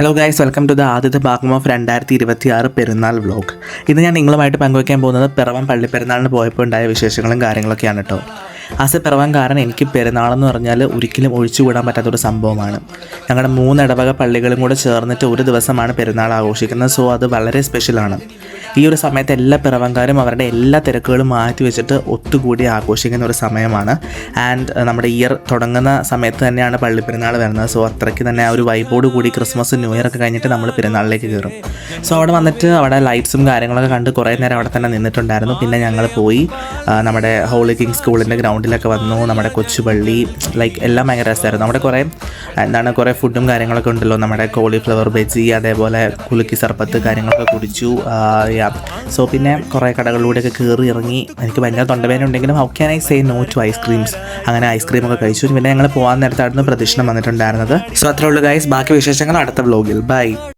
Hello guys, welcome to the ആദ്യത്തെ ഭാഗം of 2026 പെരുന്നാൾ വ്ലോഗ്. ഇന്ന് ഞാൻ നിങ്ങളുമായിട്ട് പങ്കുവയ്ക്കാൻ പോകുന്നത് പിറവം പള്ളിപ്പെരുന്നാളിന് പോയപ്പോൾ ഉണ്ടായ വിശേഷങ്ങളും കാര്യങ്ങളൊക്കെയാണ് കേട്ടോ. ആസ് എ പിറവംകാരൻ എനിക്ക് പെരുന്നാളെന്ന് പറഞ്ഞാൽ ഒരിക്കലും ഒഴിച്ചുകൂടാൻ പറ്റാത്തൊരു സംഭവമാണ്. ഞങ്ങളുടെ 3 ഇടവക പള്ളികളും കൂടെ ചേർന്നിട്ട് ഒരു ദിവസമാണ് പെരുന്നാൾ ആഘോഷിക്കുന്നത്. സോ അത് വളരെ സ്പെഷ്യലാണ്. ഈ ഒരു സമയത്ത് എല്ലാ പിറവംകാരും അവരുടെ എല്ലാ തിരക്കുകളും മാറ്റി വെച്ചിട്ട് ഒത്തുകൂടി ആഘോഷിക്കുന്ന ഒരു സമയമാണ്. ആൻഡ് നമ്മുടെ ഇയർ തുടങ്ങുന്ന സമയത്ത് തന്നെയാണ് പള്ളിപ്പെരുന്നാൾ വരുന്നത്. സോ അത്രയ്ക്ക് തന്നെ ആ ഒരു വൈബോട് കൂടി ക്രിസ്മസ് ന്യൂ ഇയർ ഒക്കെ കഴിഞ്ഞിട്ട് നമ്മൾ പെരുന്നാളിലേക്ക് കയറും. സോ അവിടെ വന്നിട്ട് അവിടെ ലൈറ്റ്സും കാര്യങ്ങളൊക്കെ കണ്ട് കുറേ നേരം അവിടെ തന്നെ നിന്നിട്ടുണ്ടായിരുന്നു. പിന്നെ ഞങ്ങൾ പോയി നമ്മുടെ ഹോളി കിങ് സ്കൂളിൻ്റെ ഗ്രൗണ്ടിലൊക്കെ വന്നു. നമ്മുടെ കൊച്ചുപള്ളി എല്ലാം ഭയങ്കര രസമായിരുന്നു. അവിടെ കുറേ ഫുഡും കാര്യങ്ങളൊക്കെ ഉണ്ടല്ലോ. നമ്മുടെ കോളിഫ്ലവർ ബജി, അതേപോലെ കുലുക്കി സർബത്ത് കാര്യങ്ങളൊക്കെ കുടിച്ചു. സോ പിന്നെ കുറേ കടകളിലൂടെയൊക്കെ കയറി ഇറങ്ങി. എനിക്ക് ഭയങ്കര തൊണ്ടവേദന ഉണ്ടെങ്കിലും how can I say no to ice creams. അങ്ങനെ ഐസ്ക്രീമൊക്കെ കഴിച്ചു. പിന്നെ ഞങ്ങൾ പോകാൻ നേരത്തായിരുന്നു പ്രദക്ഷിണം വന്നിട്ടുണ്ടായിരുന്നത്. സോ അത്രേ ഉള്ളൂ ഗൈസ്. ബാക്കി വിശേഷങ്ങൾ അടുത്ത വ്ലോഗിൽ. ബൈ.